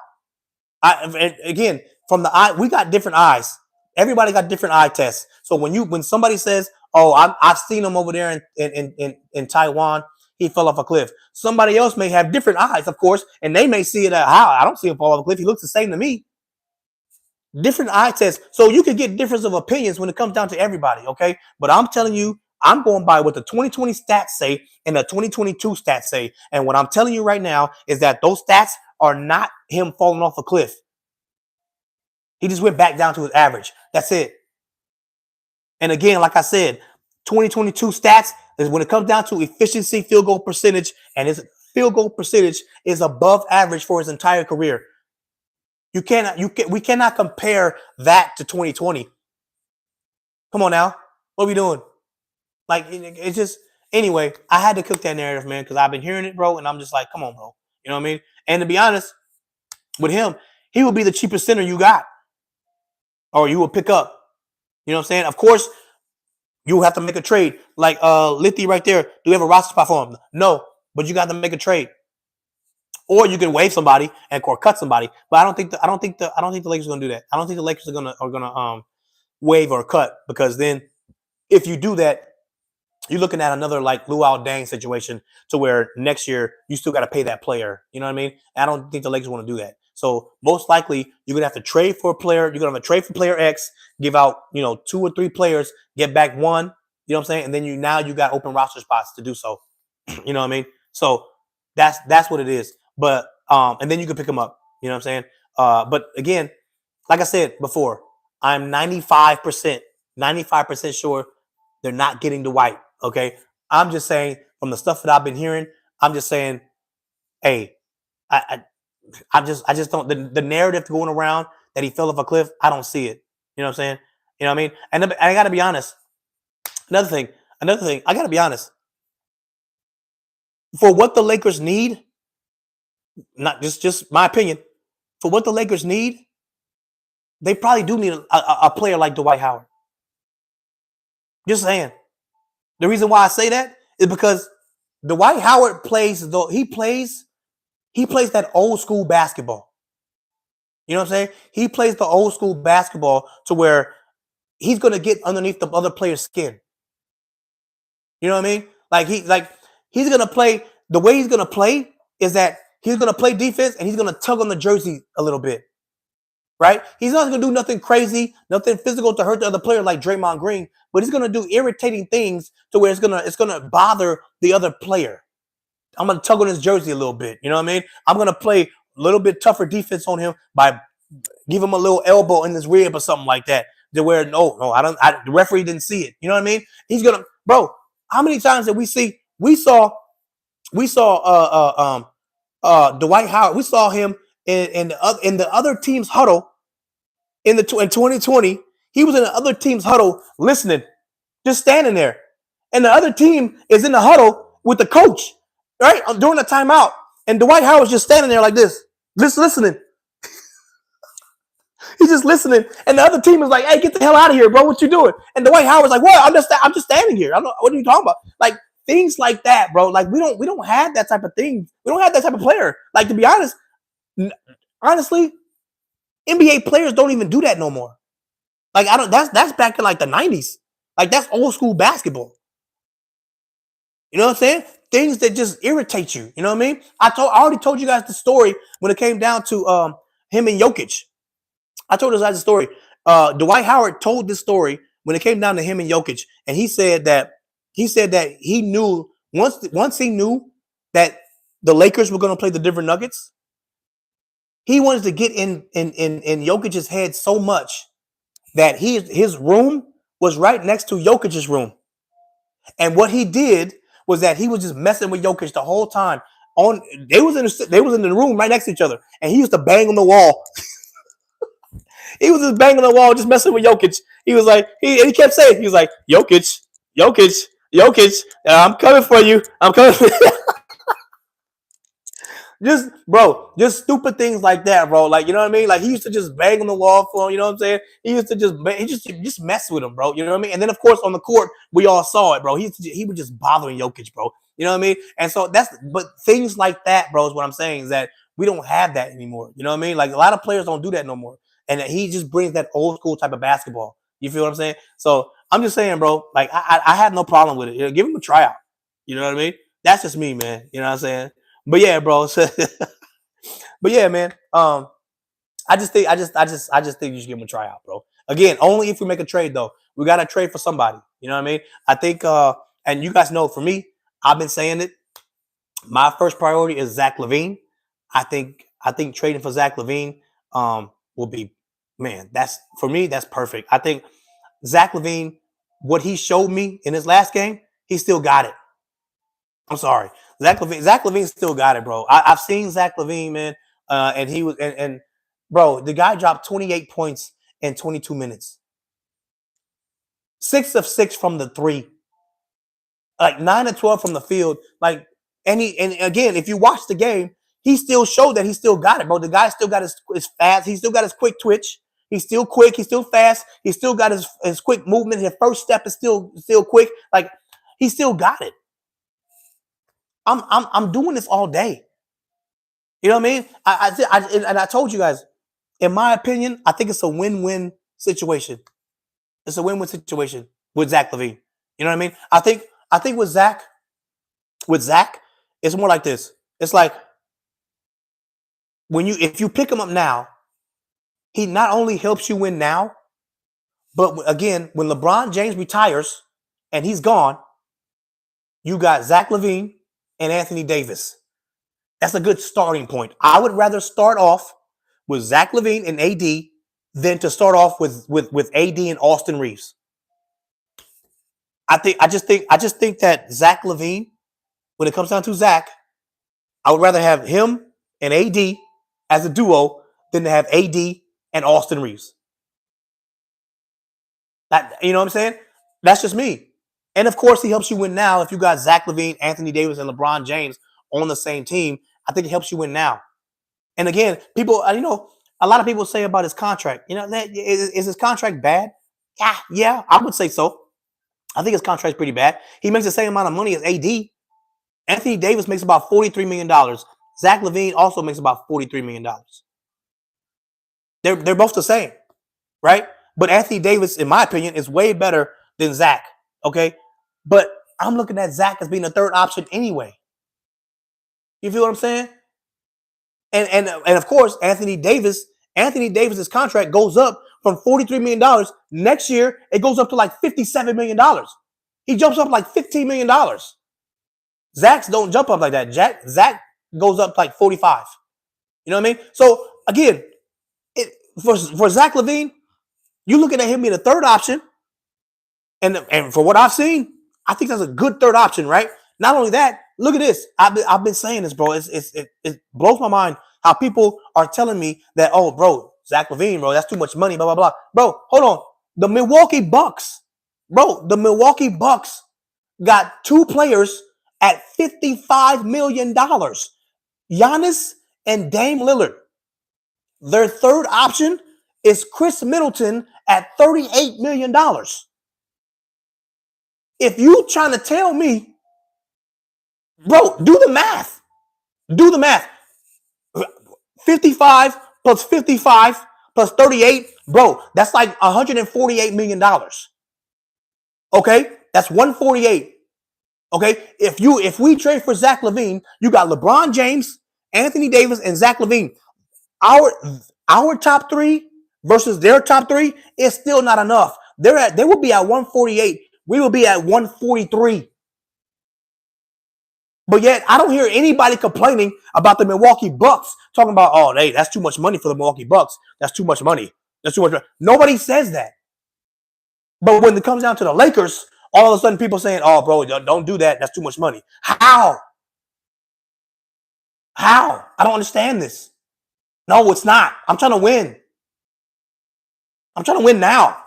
Again, from the eye, we got different eyes. Everybody got different eye tests. So when somebody says, oh, I've seen him over there in Taiwan, he fell off a cliff. Somebody else may have different eyes, of course, and they may see it as, how? I don't see him fall off a cliff. He looks the same to me. Different eye tests. So you could get difference of opinions when it comes down to everybody, okay? But I'm telling you, I'm going by what the 2020 stats say and the 2022 stats say. And what I'm telling you right now is that those stats are not him falling off a cliff. He just went back down to his average. That's it. And again, like I said, 2022 stats is when it comes down to efficiency, field goal percentage, and his field goal percentage is above average for his entire career. We cannot compare that to 2020. Come on now. What are we doing? Like, it's just, anyway, I had to cook that narrative, man, because I've been hearing it, bro, and I'm just like, come on, bro. You know what I mean? And to be honest, with him, he will be the cheapest center you got, or you will pick up. You know what I'm saying? Of course, you have to make a trade. Like Lithy right there. Do we have a roster spot for him? No, but you got to make a trade. Or you can waive somebody or cut somebody. But I don't think the Lakers are gonna do that. I don't think the Lakers are gonna waive or cut, because then if you do that, you're looking at another like Luau Deng situation to where next year you still got to pay that player. You know what I mean? I don't think the Lakers want to do that. So most likely you're gonna have to trade for a player. You're gonna have to trade for player X, give out 2 or 3 players, get back one. You know what I'm saying? And then you got open roster spots to do so. You know what I mean? So that's what it is. But and then you can pick them up. You know what I'm saying? But again, like I said before, I'm 95% sure they're not getting Dwight. Okay, I'm just saying from the stuff that I've been hearing, I'm just saying, hey, I just don't, the narrative going around that he fell off a cliff, I don't see it. You know what I'm saying? You know what I mean? And I got to be honest. Another thing, I got to be honest. For what the Lakers need, not just my opinion, for what the Lakers need, they probably do need a player like Dwight Howard. Just saying. The reason why I say that is because Dwight Howard plays that old school basketball. You know what I'm saying? He plays the old school basketball to where he's gonna get underneath the other player's skin. You know what I mean? He's gonna play, the way he's gonna play is that he's gonna play defense and he's gonna tug on the jersey a little bit. Right? He's not going to do nothing crazy, nothing physical to hurt the other player like Draymond Green, but he's going to do irritating things to where it's going to bother the other player. I'm going to tug on his jersey a little bit. You know what I mean? I'm going to play a little bit tougher defense on him by give him a little elbow in his rib or something like that. To where the referee didn't see it. You know what I mean? He's gonna, bro. How many times did we saw Dwight Howard? We saw him in the other team's huddle in 2020. He was in the other team's huddle listening, just standing there. And the other team is in the huddle with the coach, right? During the timeout. And Dwight Howard's just standing there like this, just listening. He's just listening. And the other team is like, hey, get the hell out of here, bro. What you doing? And Dwight Howard's like, what? I'm just standing here. What are you talking about? Like, things like that, bro. Like, we don't have that type of thing. We don't have that type of player. Like, to be honest, honestly, NBA players don't even do that no more. Like, that's back in like the 90s. Like, that's old school basketball. You know what I'm saying? Things that just irritate you. You know what I mean? I already told you guys the story when it came down to him and Jokic. I told you guys the story. Dwight Howard told this story when it came down to him and Jokic, and he said that he knew once he knew that the Lakers were going to play the Denver Nuggets, he wanted to get in Jokic's head so much that his room was right next to Jokic's room, and what he did was that he was just messing with Jokic the whole time. They was in the room right next to each other, and he used to bang on the wall. He was just banging on the wall, just messing with Jokic. He was like, he kept saying, he was like, Jokic, I'm coming for you. I'm coming for you. Just stupid things like that, bro. Like, you know what I mean? Like, he used to just bang on the wall for him, you know what I'm saying? He used to just mess with him, bro. You know what I mean? And then, of course, on the court, we all saw it, bro. He was just bothering Jokic, bro. You know what I mean? And so but things like that, bro, is what I'm saying, is that we don't have that anymore. You know what I mean? Like, a lot of players don't do that no more. And he just brings that old school type of basketball. You feel what I'm saying? So I'm just saying, bro, like, I had no problem with it. You know, give him a tryout. You know what I mean? That's just me, man. You know what I'm saying? But yeah, bro. But yeah, man. I just think you should give him a tryout, bro. Again, only if we make a trade, though. We got to trade for somebody. You know what I mean? I think, and you guys know, for me, I've been saying it. My first priority is Zach LaVine. I think trading for Zach LaVine will be man, that's for me. That's perfect. I think Zach LaVine, what he showed me in his last game, he still got it. I'm sorry, Zach LaVine. Zach LaVine still got it, bro. I've seen Zach LaVine, man, and he was and bro, the guy dropped 28 points in 22 minutes, 6 of 6 from the three, like 9 of 12 from the field, like and again, if you watch the game, he still showed that he still got it, bro. The guy still got his fast, he still got his quick twitch. He's still quick. He's still fast. He still got his quick movement. His first step is still quick. Like he still got it. I'm doing this all day. You know what I mean? I told you guys, in my opinion, I think it's a win-win situation. It's a win-win situation with Zach LaVine. You know what I mean? I think with Zach, it's more like this. It's like if you pick him up now, he not only helps you win now, but again, when LeBron James retires and he's gone, you got Zach LaVine and Anthony Davis. That's a good starting point. I would rather start off with Zach LaVine and AD than to start off with AD and Austin Reeves. I just think that Zach LaVine, when it comes down to Zach, I would rather have him and AD as a duo than to have AD and Austin Reeves. That, you know what I'm saying? That's just me. And of course, he helps you win now. If you got Zach LaVine, Anthony Davis, and LeBron James on the same team, I think it helps you win now. And again, people, a lot of people say about his contract, is his contract bad? Yeah, I would say so. I think his contract's pretty bad. He makes the same amount of money as AD. Anthony Davis makes about $43 million. Zach LaVine also makes about $43 million. They're both the same, right? But Anthony Davis, in my opinion, is way better than Zach, okay? But I'm looking at Zach as being a third option anyway. You feel what I'm saying? And of course, Anthony Davis's contract goes up from $43 million. Next year, it goes up to like $57 million. He jumps up like $15 million. Zach's don't jump up like that. Zach goes up like 45. You know what I mean? So again, for Zach LaVine, you're looking at him being a third option. And for what I've seen, I think that's a good third option, right? Not only that, look at this. I've been saying this, bro. It blows my mind how people are telling me that, oh, bro, Zach LaVine, bro, that's too much money, blah, blah, blah. Bro, hold on. The Milwaukee Bucks got two players at $55 million. Giannis and Dame Lillard. Their third option is Chris Middleton at $38 million. If you trying to tell me, bro, do the math. 55 plus 55 plus 38, bro, that's like $148 million. Okay? That's 148. Okay? If we trade for Zach LaVine, you got LeBron James, Anthony Davis, and Zach LaVine. Our top three versus their top three is still not enough. They will be at 148. We will be at 143. But yet, I don't hear anybody complaining about the Milwaukee Bucks, talking about, oh, hey, that's too much money for the Milwaukee Bucks. That's too much money. Nobody says that. But when it comes down to the Lakers, all of a sudden people saying, oh, bro, don't do that. That's too much money. How? I don't understand this. No, it's not. I'm trying to win. I'm trying to win now.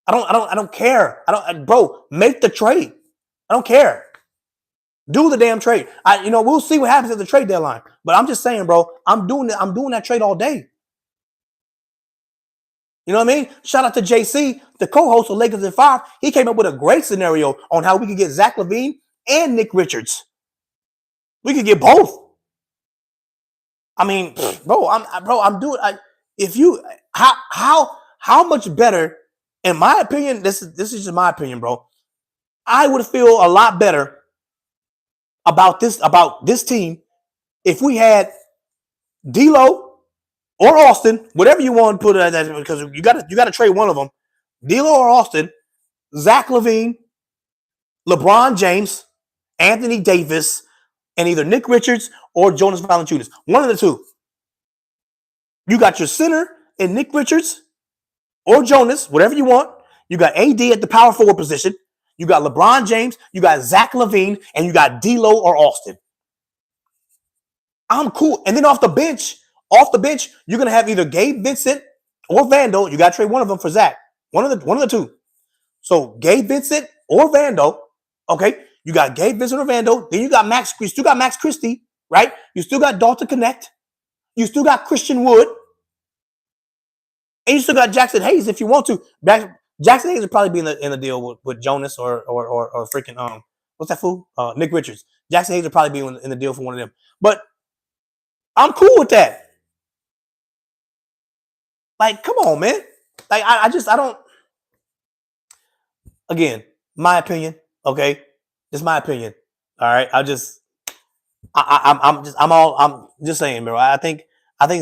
I don't care. Bro, make the trade. I don't care. Do the damn trade. We'll see what happens at the trade deadline. But I'm just saying, bro, I'm doing that trade all day. You know what I mean? Shout out to JC, the co-host of Lakers in 5. He came up with a great scenario on how we could get Zach LaVine and Nick Richards. We could get both. I mean, bro, I'm doing. How much better? In my opinion, this is just my opinion, bro. I would feel a lot better about this team if we had D'Lo or Austin, whatever you want to put it at, because you got to trade one of them. D'Lo or Austin, Zach LaVine, LeBron James, Anthony Davis, and either Nick Richards or Jonas Valanciunas. One of the two. You got your center and Nick Richards or Jonas, whatever you want. You got AD at the power forward position. You got LeBron James. You got Zach LaVine, and you got D'Lo or Austin. I'm cool. And then off the bench, you're gonna have either Gabe Vincent or Vando. You got to trade one of them for Zach. One of the two. So Gabe Vincent or Vando. Okay, you got Gabe Vincent or Vando. Then you got Max. You still got Max Christie, right? You still got Dalton Connect. You still got Christian Wood, and you still got Jackson Hayes if you want to. Jackson Hayes would probably be in the deal with Jonas or freaking what's that fool? Nick Richards. Jackson Hayes would probably be in the deal for one of them. But I'm cool with that. Like, come on, man. Like, I don't. Again, my opinion. Okay, just my opinion. All right, I'm just saying, bro. I think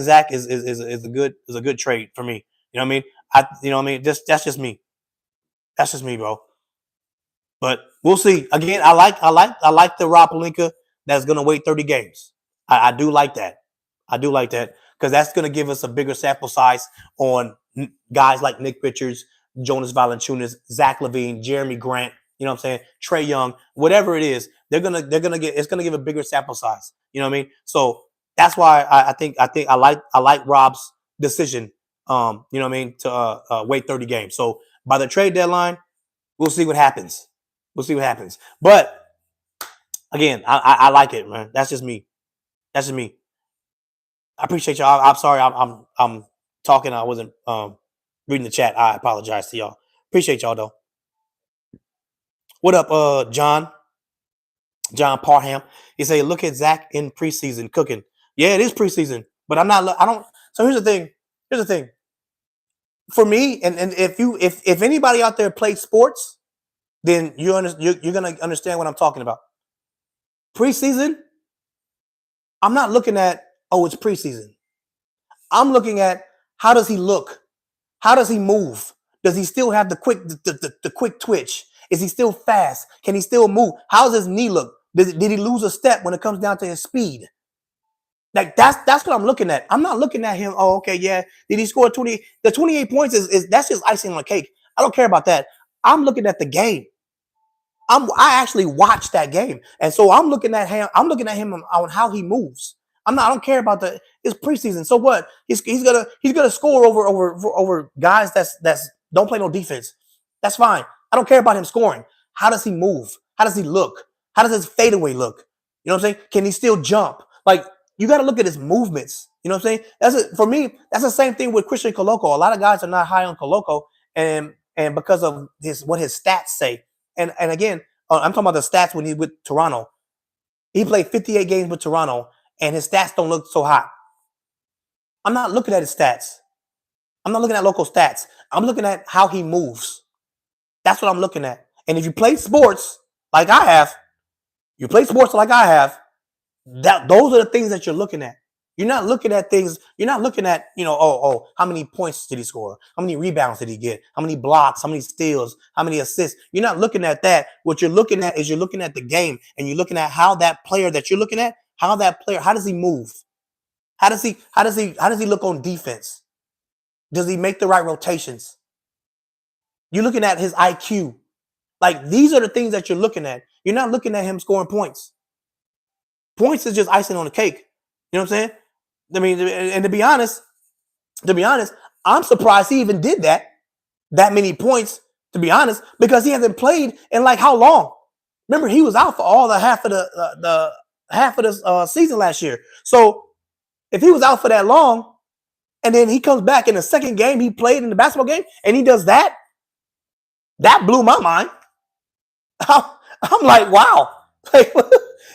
Zach is a good trade for me. You know what I mean? That's just me. That's just me, bro. But we'll see. Again, I like the Rob Pelinka that's gonna wait 30 games. I do like that. I do like that because that's gonna give us a bigger sample size on guys like Nick Richards, Jonas Valanciunas, Zach LaVine, Jeremy Grant. You know what I'm saying? Trae Young, whatever it is, it's gonna give a bigger sample size. You know what I mean? So that's why I think I like Rob's decision. You know what I mean, to wait 30 games. So by the trade deadline, we'll see what happens. We'll see what happens. But again, I like it, man. That's just me. That's just me. I appreciate y'all. I'm sorry. I'm talking. I wasn't reading the chat. I apologize to y'all. Appreciate y'all though. What up, John Parham? He say, look at Zach in preseason cooking. Yeah, it is preseason, but I'm not. I don't. So here's the thing. Here's the thing. For me, and if anybody out there plays sports, then you're gonna understand what I'm talking about. Preseason, I'm not looking at, oh, it's preseason. I'm looking at, how does he look? How does he move? Does he still have the quick twitch? Is he still fast? Can he still move? How does his knee look? Did he lose a step when it comes down to his speed? Like that's what I'm looking at. I'm not looking at him. Oh, okay, yeah. Did he score 20? The 28 points is that's just icing on the cake. I don't care about that. I'm looking at the game. I actually watched that game, and so I'm looking at him. I'm looking at him on how he moves. I don't care about it's preseason. So what? He's gonna score over guys that's don't play no defense. That's fine. I don't care about him scoring. How does he move? How does he look? How does his fadeaway look? You know what I'm saying? Can he still jump? Like, you got to look at his movements. You know what I'm saying? For me, that's the same thing with Christian Coloco. A lot of guys are not high on Coloco, and because of what his stats say. And again, I'm talking about the stats when he with Toronto. He played 58 games with Toronto, and his stats don't look so hot. I'm not looking at his stats. I'm not looking at local stats. I'm looking at how he moves. That's what I'm looking at. And if you play sports like I have, those are the things that you're looking at. You're not looking at things. You're not looking at, how many points did he score? How many rebounds did he get? How many blocks? How many steals? How many assists? You're not looking at that. What you're looking at is you're looking at the game, and you're looking at how that player that you're looking at, how does he move? How does he look on defense? Does he make the right rotations? You're looking at his IQ. Like, these are the things that you're looking at. You're not looking at him scoring points. Points is just icing on the cake. You know what I'm saying? I mean, and to be honest, I'm surprised he even did that many points, to be honest, because he hasn't played in like how long? Remember, he was out for all the half of the season last year. So if he was out for that long, and then he comes back in the second game he played in the basketball game, and he does that blew my mind. I'm like, wow,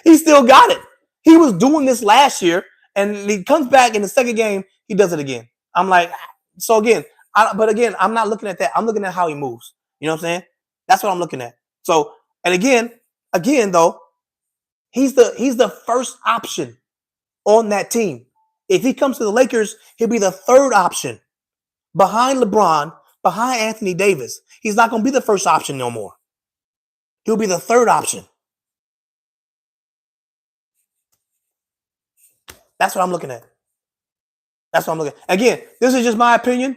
he still got it. He was doing this last year, and he comes back in the second game, he does it again. I'm like, so again, I'm not looking at that. I'm looking at how he moves. You know what I'm saying? That's what I'm looking at. So, and again, though, he's the first option on that team. If he comes to the Lakers, he'll be the third option behind LeBron, behind Anthony Davis. He's not going to be the first option no more. He'll be the third option. That's what I'm looking at. That's what I'm looking at. Again, this is just my opinion.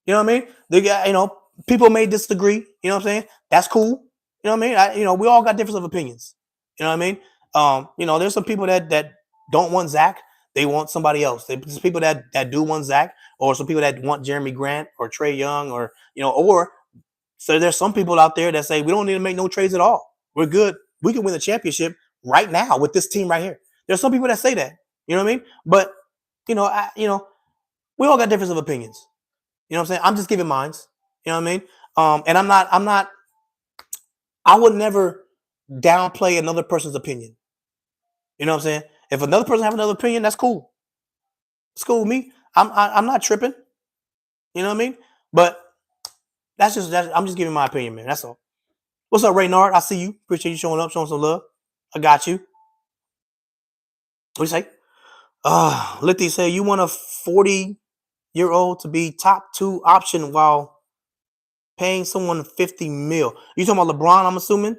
You know what I mean? They got, people may disagree. You know what I'm saying? That's cool. You know what I mean? We all got difference of opinions. You know what I mean? There's some people that don't want Zach. They want somebody else. There's people that do want Zach, or some people that want Jeremy Grant or Trae Young, or so there's some people out there that say we don't need to make no trades at all. We're good. We can win the championship right now with this team right here. There's some people that say that. You know what I mean? But we all got difference of opinions. You know what I'm saying? I'm just giving mines. You know what I mean? And I would never downplay another person's opinion. You know what I'm saying? If another person have another opinion, that's cool. It's cool with me. I'm not tripping. You know what I mean? But I'm just giving my opinion, man. That's all. What's up, Raynard? I see you. Appreciate you showing up, showing some love. I got you. What do you say? Litty say you want a 40-year-old to be top 2 option while paying someone 50 mil. You talking about LeBron, I'm assuming?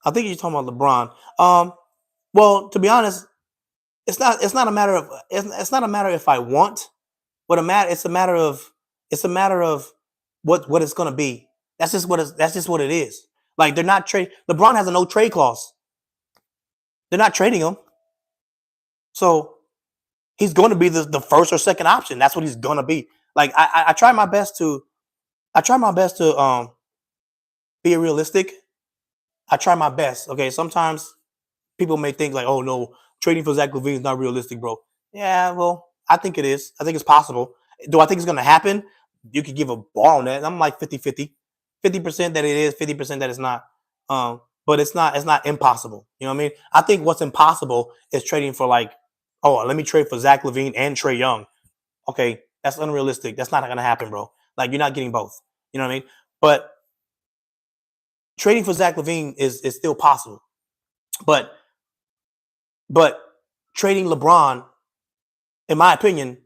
I think you're talking about LeBron. Well, to be honest, it's not a matter of if I want, but it's a matter of what it's gonna be. That's just what it is. Like they're not trade. LeBron has a no trade clause. They're not trading him, so he's going to be the first or second option. That's what he's gonna be. Like I try my best to be realistic. I try my best. Okay, sometimes people may think like, oh no, trading for Zach LaVine is not realistic, bro. Yeah, well, I think it is. I think it's possible. Do I think it's going to happen? You could give a bar on that. I'm like 50-50. 50% that it is, 50% that it's not. But it's not impossible. You know what I mean? I think what's impossible is trading for like, oh, let me trade for Zach LaVine and Trae Young. Okay, that's unrealistic. That's not going to happen, bro. Like you're not getting both. You know what I mean? But trading for Zach LaVine is still possible. But trading LeBron, in my opinion,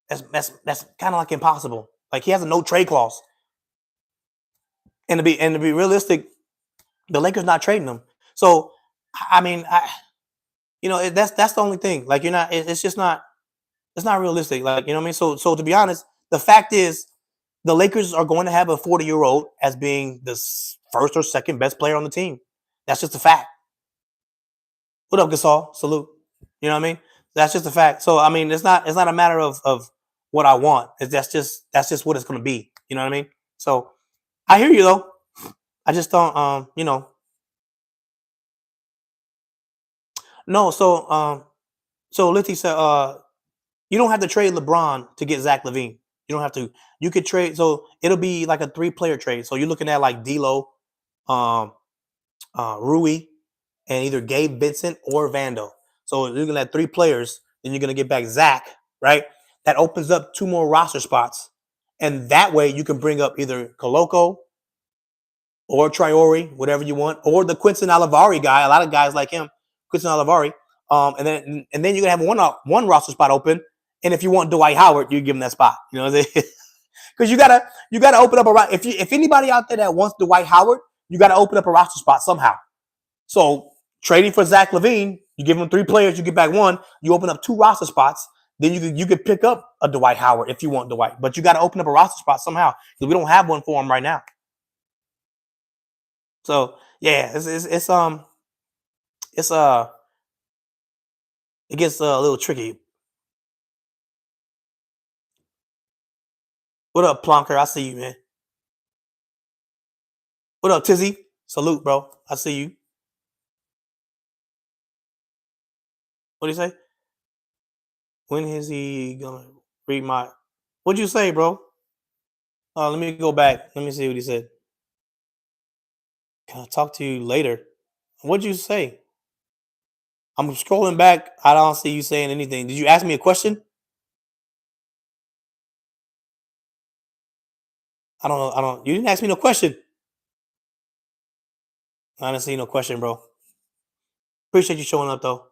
that's kind of like impossible. Like he has a no trade clause. And to be realistic, the Lakers not trading him. So I mean, that's the only thing. Like you're not. It's just not. It's not realistic. Like you know what I mean. So to be honest, the fact is, the Lakers are going to have a 40-year-old as being the first or second best player on the team. That's just a fact. What up, Gasol? Salute. You know what I mean? That's just a fact. So I mean, it's not a matter of what I want. That's just what it's going to be. You know what I mean? So I hear you though. I just don't No, so Litty said you don't have to trade LeBron to get Zach LaVine. You don't have to. You could trade, so it'll be like a 3-player trade. So you're looking at like D'Lo, Rui, and either Gabe Vincent or Vando. So you're looking at 3 players, then you're gonna get back Zach, right? That opens up 2 more roster spots, and that way you can bring up either Koloko or Traore, whatever you want, or the Quinton Alivari guy. A lot of guys like him, Quinton Alivari. And then you're gonna have one roster spot open. And if you want Dwight Howard, you give him that spot. You know what I'm saying? Because you gotta open up a if anybody out there that wants Dwight Howard, you gotta open up a roster spot somehow. So trading for Zach LaVine, you give him 3 players, you get back 1, you open up 2 roster spots. Then you could pick up a Dwight Howard if you want Dwight, but you got to open up a roster spot somehow because we don't have one for him right now. So yeah, it gets a little tricky. What up, Plonker? I see you, man. What up, Tizzy? Salute, bro. I see you. What do you say? When is he gonna read my? What'd you say, bro? Let me go back. Let me see what he said. Can I talk to you later? What'd you say? I'm scrolling back. I don't see you saying anything. Did you ask me a question? I don't know. You didn't ask me no question. I didn't see no question, bro. Appreciate you showing up, though.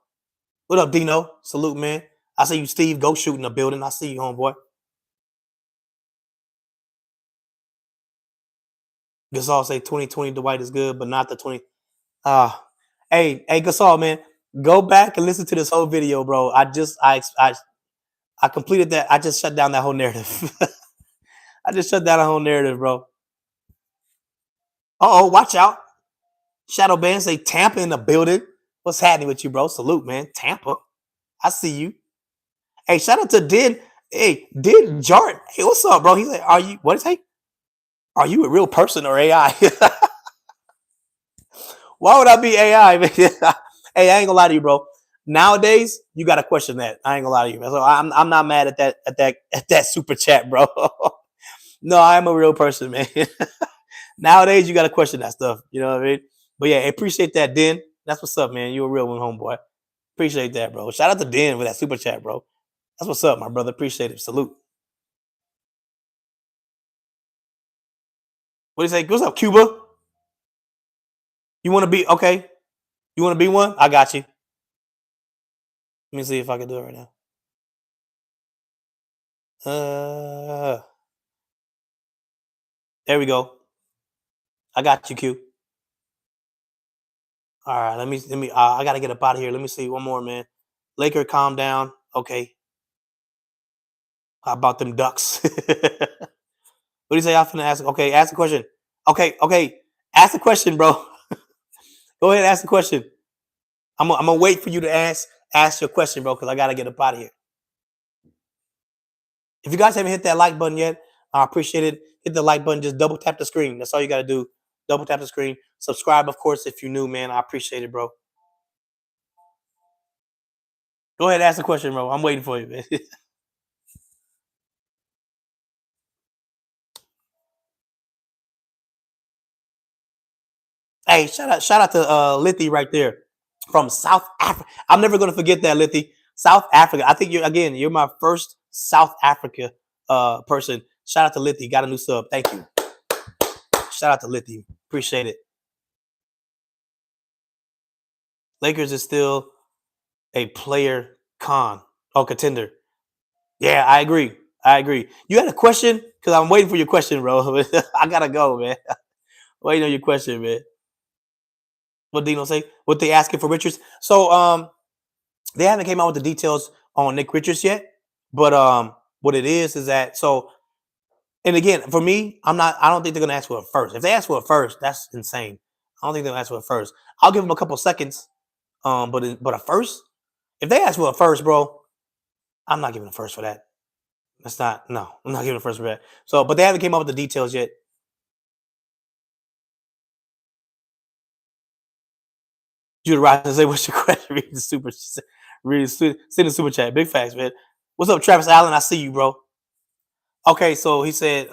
What up, Dino? Salute, man. I see you, Steve. Go shoot in the building. I see you, homeboy. Gasol say 2020 Dwight is good, but not the 20. Hey, Gasol, man. Go back and listen to this whole video, bro. I I completed that. I just shut down that whole narrative. I just shut down the whole narrative, bro. Oh, watch out. Shadow Band say Tampa in the building. What's happening with you, bro? Salute, man. Tampa. I see you. Hey, shout out to Din. Hey, Din Jart. Hey, what's up, bro? He's like, are you, what is he? Are you a real person or AI? Why would I be AI, man? Hey, I ain't gonna lie to you, bro. Nowadays, you gotta question that. I ain't gonna lie to you. So I'm not mad at that super chat, bro. No, I'm a real person, man. Nowadays, you gotta question that stuff. You know what I mean? But yeah, appreciate that, Den. That's what's up, man. You a real one, homeboy. Appreciate that, bro. Shout out to Den for that super chat, bro. That's what's up, my brother. Appreciate it. Salute. What do you say? What's up, Cuba? You want to be okay? You want to be one? I got you. Let me see if I can do it right now. There we go. I got you, Q. All right, let me. I gotta get up out of here. Let me see one more, man. Laker, calm down. Okay. How about them Ducks? What do you say? I'm finna ask. Okay, ask the question. Okay. Ask the question, bro. Go ahead, ask the question. I'm gonna wait for you to ask your question, bro, because I gotta get up out of here. If you guys haven't hit that like button yet, I appreciate it. Hit the like button. Just double tap the screen. That's all you gotta do. Double tap the screen. Subscribe, of course, if you're new, man. I appreciate it, bro. Go ahead, ask the question, bro. I'm waiting for you, man. Hey, shout out to Lithy right there from South Africa. I'm never gonna forget that, Lithy. South Africa. I think you're my first South Africa person. Shout out to Lithy. Got a new sub. Thank you. Shout out to Lithy. Appreciate it. Lakers is still a player contender. Yeah, I agree. You had a question? Because I'm waiting for your question, bro. I gotta go, man. Waiting on your question, man. What Dino say? What they asking for Richards? So they haven't came out with the details on Nick Richards yet. But what it is that so and again, for me, I don't think they're gonna ask for it first. If they ask for it first, that's insane. I don't think they'll ask for it first. I'll give them a couple seconds. But a first, if they ask for a first, bro, I'm not giving a first for that. That's not no, I'm not giving a first for that. So, but they haven't came up with the details yet. Judah Robinson say, "What's your question?" Send the super chat. Big facts, man. What's up, Travis Allen? I see you, bro. Okay, so he said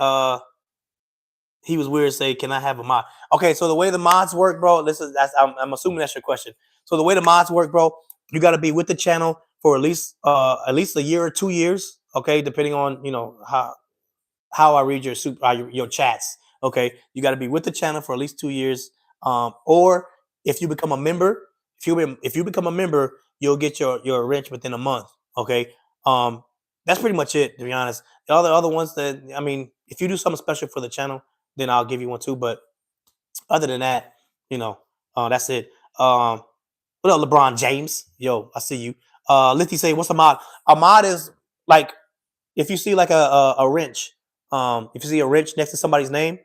he was weird. Say, can I have a mod? Okay, so the way the mods work, bro. I'm assuming that's your question. So the way the mods work, bro, you got to be with the channel for at least a year or 2 years. Okay, depending on how I read your chats. Okay, you got to be with the channel for at least 2 years. Or if you become a member, if you become a member, you'll get your wrench within a month. Okay, that's pretty much it. To be honest, the other ones that I mean, if you do something special for the channel, then I'll give you one too. But other than that, that's it. What up, LeBron James? Yo, I see you. Lithy say, what's a mod? A mod is like if you see like a wrench, if you see a wrench next to somebody's name,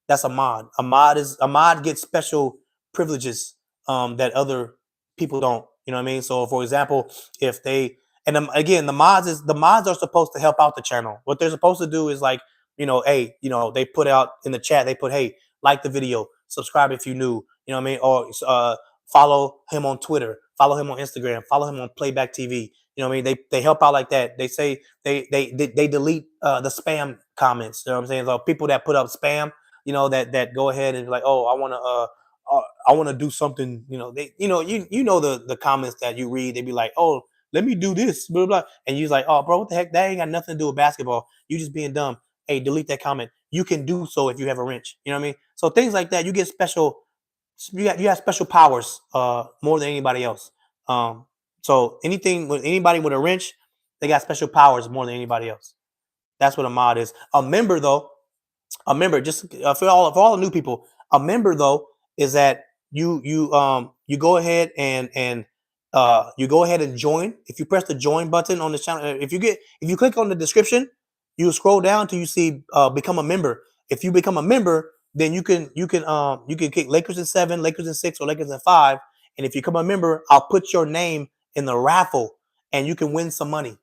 that's a mod. A mod gets special privileges that other people don't. You know what I mean? So for example, if they again the mods are supposed to help out the channel. What they're supposed to do is like, hey, they put out in the chat, they put, hey, like the video, subscribe if you new, you know what I mean? Or follow him on Twitter, follow him on Instagram, follow him on Playback TV. You know what I mean? They help out like that. They say they delete the spam comments. You know what I'm saying? So people that put up spam, that go ahead and be like, oh, I want to do something. The comments that you read. They be like, oh, let me do this, blah blah. And you're like, oh, bro, what the heck? That ain't got nothing to do with basketball. You just being dumb. Hey, delete that comment. You can do so if you have a wrench. You know what I mean? So things like that, you get special. You have special powers more than anybody else. So anybody with a wrench, they got special powers more than anybody else. That's what a mod is. A member just for all the new people, a member though is that you go ahead and You go ahead and join. If you press the join button on the channel, if you click on the description, you scroll down till you see become a member. If you become a member, then you can kick Lakers in 7, Lakers in 6, or Lakers in 5. And if you become a member, I'll put your name in the raffle, and you can win some money.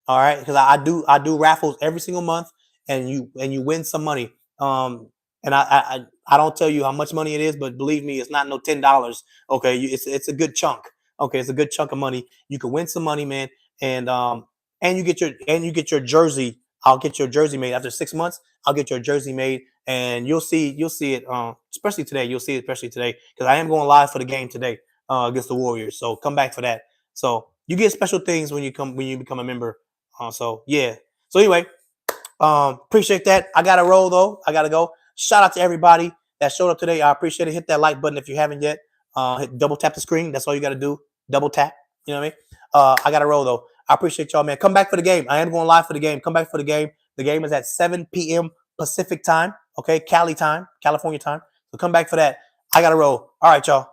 All right, because I do raffles every single month, and you win some money. And I don't tell you how much money it is, but believe me, it's not no $10. Okay, it's a good chunk. Okay, it's a good chunk of money. You can win some money, man, and you get your jersey. I'll get your jersey made after 6 months. I'll get your jersey made, and you'll see it. Especially today, you'll see it especially today because I am going live for the game today against the Warriors. So come back for that. So you get special things when you become a member. So yeah. So anyway, appreciate that. I gotta roll though. I gotta go. Shout out to everybody that showed up today. I appreciate it. Hit that like button if you haven't yet. Double tap the screen. That's all you gotta do. Double tap. You know what I mean? I gotta roll though. I appreciate y'all, man. Come back for the game. I am going live for the game. Come back for the game. The game is at 7 p.m. Pacific time. Okay, Cali time, California time. So come back for that. I gotta roll. All right, y'all.